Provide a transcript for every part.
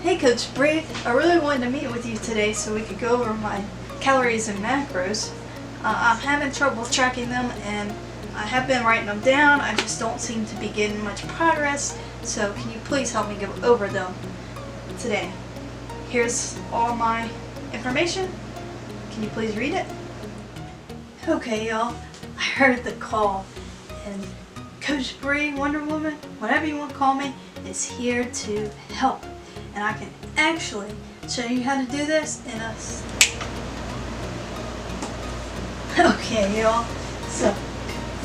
Hey Coach Bree, I really wanted to meet with you today so we could go over my calories and macros. I'm having trouble tracking them and I have been writing them down. I just don't seem to be getting much progress. So can you please help me go over them today? Here's all my information. Can you please read it? Okay y'all, I heard the call and Coach Bree, Wonder Woman, whatever you want to call me, is here to help. And I can actually show you how to do this in a... Okay y'all, so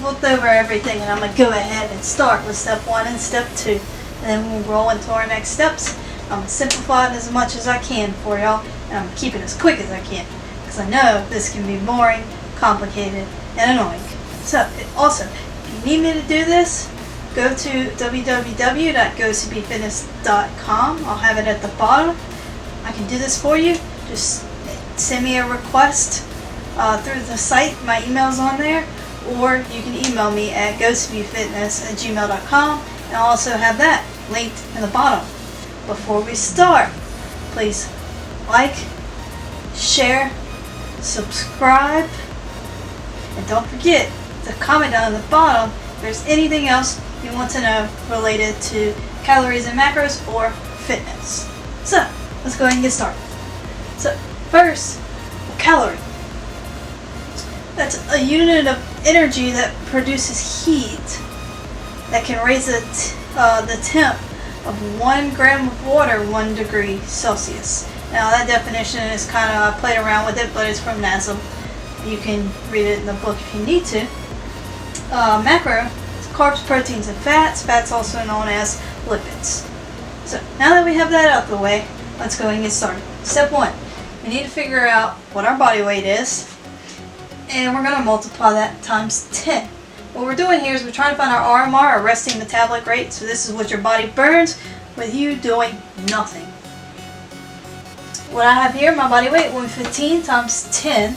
looked over everything and I'm going to go ahead and start with step 1 and step 2. And then we'll roll into our next steps. I'm going to simplify it as much as I can for y'all. And I'm going to keep it as quick as I can. Because I know this can be boring, complicated, and annoying. So also, if you need me to do this, go to www.ghosttobefitness.com. I'll have it at the bottom. I can do this for you. Just send me a request through the site. My email's on there. Or you can email me at ghosttobefitness@gmail.com. And I'll also have that linked in the bottom. Before we start, please like, share, subscribe, and don't forget to comment down at the bottom if there's anything else you want to know related to calories and macros or fitness. So let's go ahead and get started. So first, calorie. That's a unit of energy that produces heat that can raise the temp of 1 gram of water 1 degree Celsius. Now that definition is kind of, I played around with it, but it's from NASA. You can read it in the book if you need to. Macro. Carbs, proteins, and fats. Fats also known as lipids. So now that we have that out the way, let's go ahead and get started. Step 1. We need to figure out what our body weight is. And we're going to multiply that times 10. What we're doing here is we're trying to find our RMR, our resting metabolic rate. So this is what your body burns with you doing nothing. What I have here, my body weight, 115 times 10.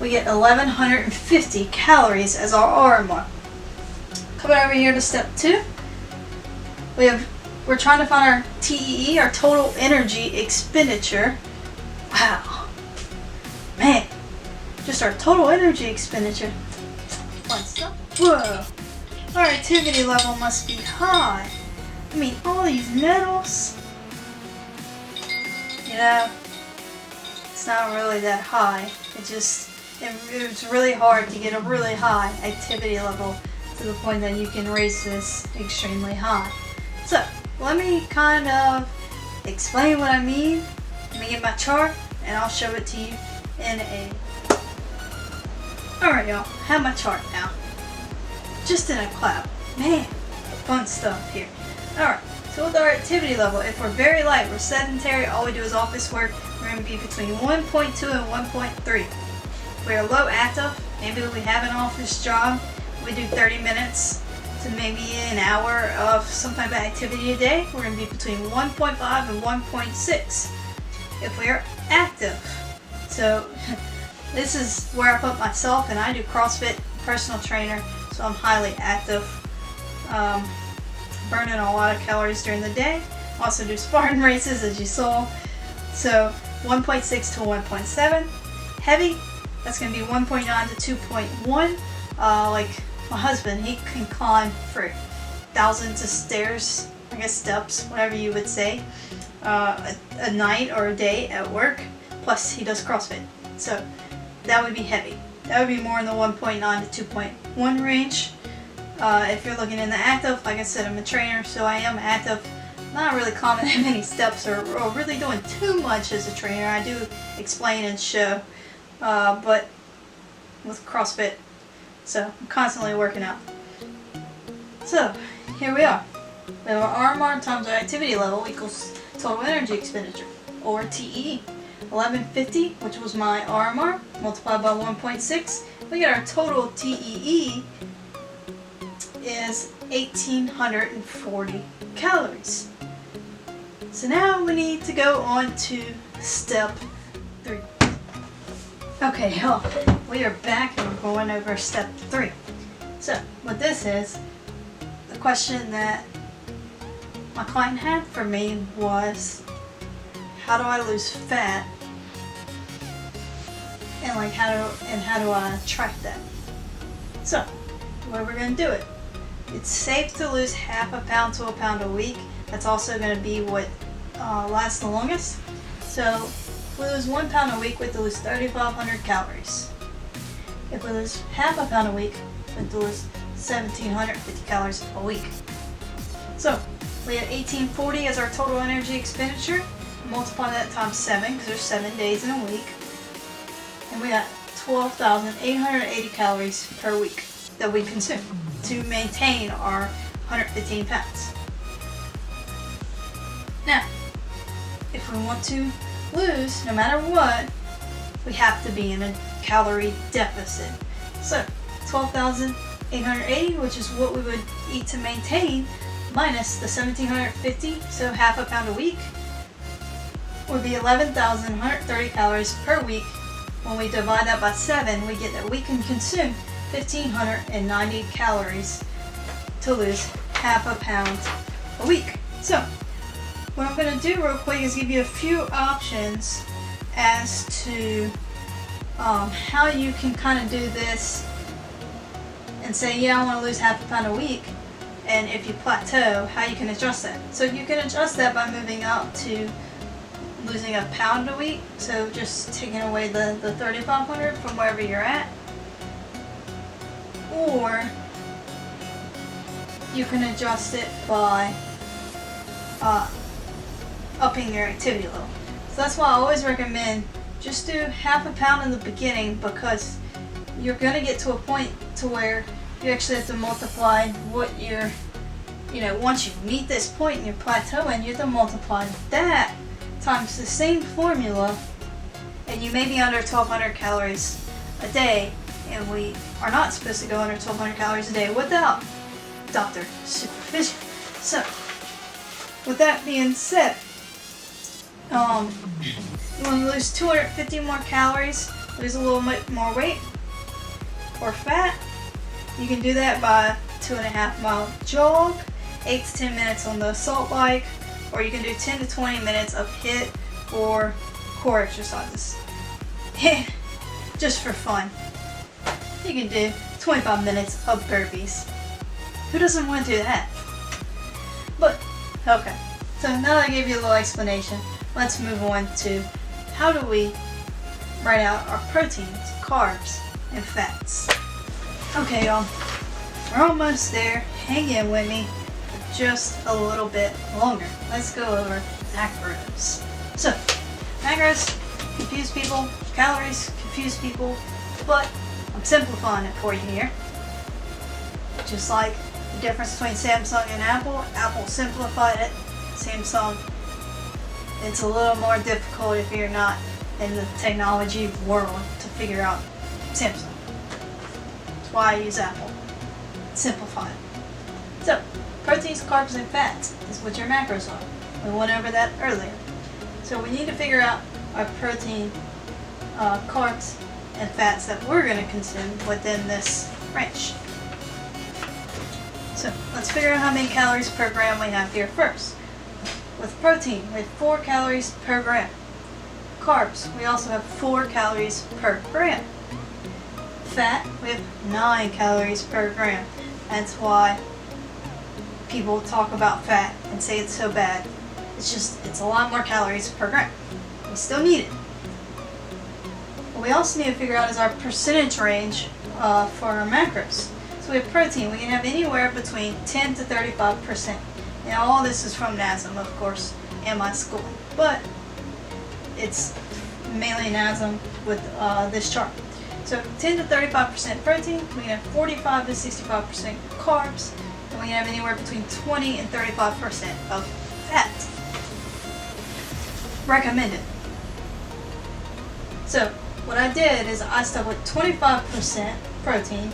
We get 1150 calories as our RMR. Coming over here to step 2, we're trying to find our TEE, our total energy expenditure. Wow, man, just our total energy expenditure. Fun stuff. Whoa, our activity level must be high. I mean, all these medals, you know, it's not really that high. It's really hard to get a really high activity level to the point that you can raise this extremely high. So let me kind of explain what I mean. Let me get my chart and I'll show it to you in a... Alright y'all, I have my chart now. Just in a cloud. Man, fun stuff here. Alright, so with our activity level, if we're very light, we're sedentary, all we do is office work, we're going to be between 1.2 and 1.3. If we are low active, maybe we have an office job, we do 30 minutes to maybe an hour of some type of activity a day, we're going to be between 1.5 and 1.6 if we are active. So this is where I put myself, and I do CrossFit, personal trainer, so I'm highly active, burning a lot of calories during the day. Also do Spartan races as you saw. So 1.6 to 1.7. Heavy, that's going to be 1.9 to 2.1. Like my husband, he can climb for thousands of stairs, I guess steps, whatever you would say, a night or a day at work. Plus he does CrossFit. So that would be heavy. That would be more in the 1.9 to 2.1 range. If you're looking in the active, like I said, I'm a trainer, so I am active. Not really climbing that many steps or really doing too much as a trainer. I do explain and show, but with CrossFit, so I'm constantly working out. So here we are. We have our RMR times our activity level equals total energy expenditure, or TEE. 1150, which was my RMR, multiplied by 1.6. We get our total TEE is 1840 calories. So now we need to go on to step 3. Okay, y'all, we are back and we're going over step 3. So what this is, the question that my client had for me was, how do I lose fat, and like how do I track that? So, the way we're going to do it, it's safe to lose half a pound to a pound a week. That's also going to be what lasts the longest. So, if we lose 1 pound a week, we have to lose 3,500 calories. If we lose half a pound a week, we have to lose 1,750 calories a week. So, we have 1,840 as our total energy expenditure. Multiply that times 7, because there's 7 days in a week. And we got 12,880 calories per week that we consume to maintain our 115 pounds. Now, if we want to lose, no matter what, we have to be in a calorie deficit. So, 12,880, which is what we would eat to maintain, minus the 1,750, so half a pound a week, would be 11,130 calories per week. When we divide that by 7, we get that we can consume 1,590 calories to lose half a pound a week. So, what I'm going to do real quick is give you a few options as to how you can kind of do this and say, yeah, I want to lose half a pound a week, and if you plateau, how you can adjust that. So you can adjust that by moving out to losing a pound a week, so just taking away the 3,500 from wherever you're at, or you can adjust it by upping your activity level. So that's why I always recommend just do half a pound in the beginning, because you're going to get to a point to where you actually have to multiply what you're, once you meet this point in your plateau, and you have to multiply that times the same formula, and you may be under 1,200 calories a day, and we are not supposed to go under 1,200 calories a day without doctor supervision. So, with that being said, you want to lose 250 more calories, lose a little bit more weight or fat. You can do that by 2.5 mile jog, 8 to 10 minutes on the assault bike, or you can do 10 to 20 minutes of HIIT or core exercises. Just for fun. You can do 25 minutes of burpees. Who doesn't want to do that? But, okay. So now that I gave you a little explanation, let's move on to how do we write out our proteins, carbs, and fats. Okay, y'all. We're almost there. Hang in with me for just a little bit longer. Let's go over macros. So, macros confuse people, calories confuse people, but I'm simplifying it for you here. Just like the difference between Samsung and Apple. Apple simplified it. Samsung, it's a little more difficult if you're not in the technology world to figure out Samsung. That's why I use Apple. Simplify it. So, proteins, carbs, and fats is what your macros are. We went over that earlier. So we need to figure out our protein, carbs, and fats that we're going to consume within this range. So let's figure out how many calories per gram we have here first. With protein, we have 4 calories per gram. Carbs, we also have 4 calories per gram. Fat, we have 9 calories per gram. That's why people talk about fat and say it's so bad. It's a lot more calories per gram. We still need it. What we also need to figure out is our percentage range for our macros. So we have protein. We can have anywhere between 10 to 35%. Now all this is from NASM, of course, and my schooling. But it's mainly NASM with this chart. So 10 to 35% protein, we can have 45 to 65% carbs, and we can have anywhere between 20 and 35% of fat. Recommended. So what I did is I stuck with 25% protein,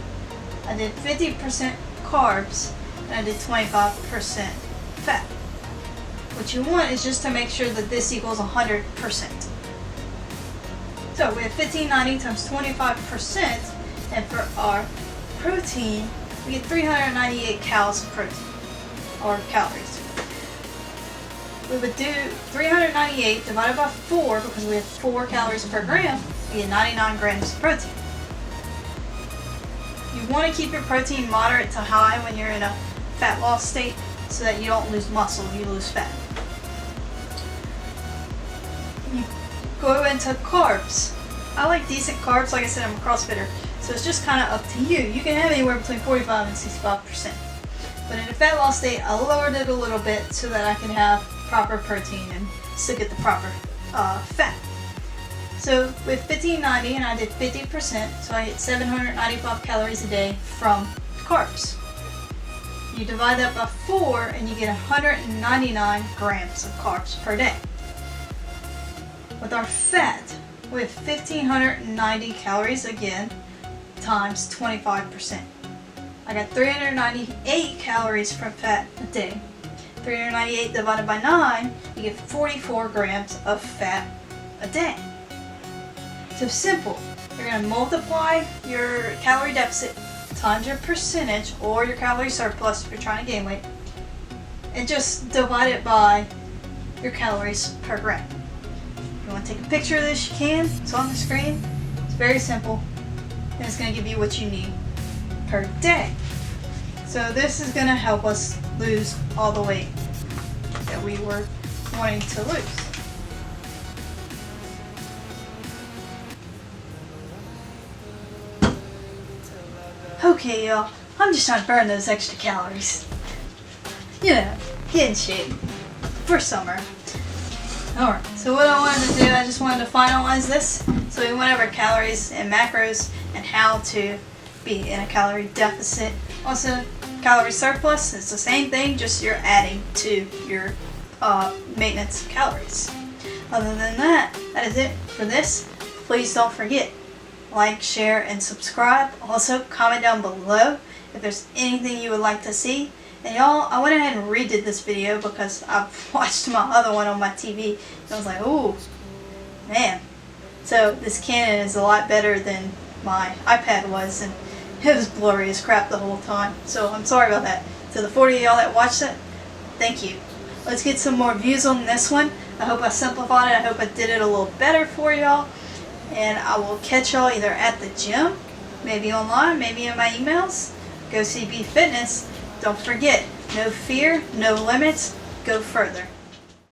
I did 50% carbs, and I did 25% fat. What you want is just to make sure that this equals 100%. So we have 1590 times 25%, and for our protein, we get 398 calories of protein, or calories. we would do 398 divided by 4 because we have 4 calories per gram. We get 99 grams of protein. You want to keep your protein moderate to high when you're in a fat loss state so that you don't lose muscle, you lose fat. You go into carbs. I like decent carbs. Like I said, I'm a CrossFitter, so it's just kind of up to you. You can have anywhere between 45 and 65%. But in a fat loss state, I lowered it a little bit so that I can have proper protein and still get the proper fat. So with 1590, and I did 50%, so I get 795 calories a day from carbs. You divide that by 4 and you get 199 grams of carbs per day. With our fat, we have 1590 calories again times 25%. I got 398 calories from fat a day. 398 divided by 9, you get 44 grams of fat a day. So simple. You're going to multiply your calorie deficit times your percentage or your calorie surplus if you're trying to gain weight, and just divide it by your calories per gram. If you want to take a picture of this, you can. It's on the screen. It's very simple, and it's going to give you what you need per day. So this is going to help us lose all the weight that we were wanting to lose. Okay, y'all, I'm just trying to burn those extra calories. You know, get in shape for summer. Alright, so what I wanted to do, I just wanted to finalize this. So we went over calories and macros and how to be in a calorie deficit. Also, calorie surplus is the same thing, just you're adding to your maintenance calories. Other than that, that is it for this. Please don't forget, like, share, and subscribe. Also, comment down below if there's anything you would like to see. And y'all, I went ahead and redid this video because I've watched my other one on my TV and I was like, ooh, man. So this Canon is a lot better than my iPad was, and it was blurry as crap the whole time. So I'm sorry about that. To the 40 of y'all that watched it, thank you. Let's get some more views on this one. I hope I simplified it. I hope I did it a little better for y'all. And I will catch y'all either at the gym, maybe online, maybe in my emails. Go CB Fitness. Don't forget, no fear, no limits, go further.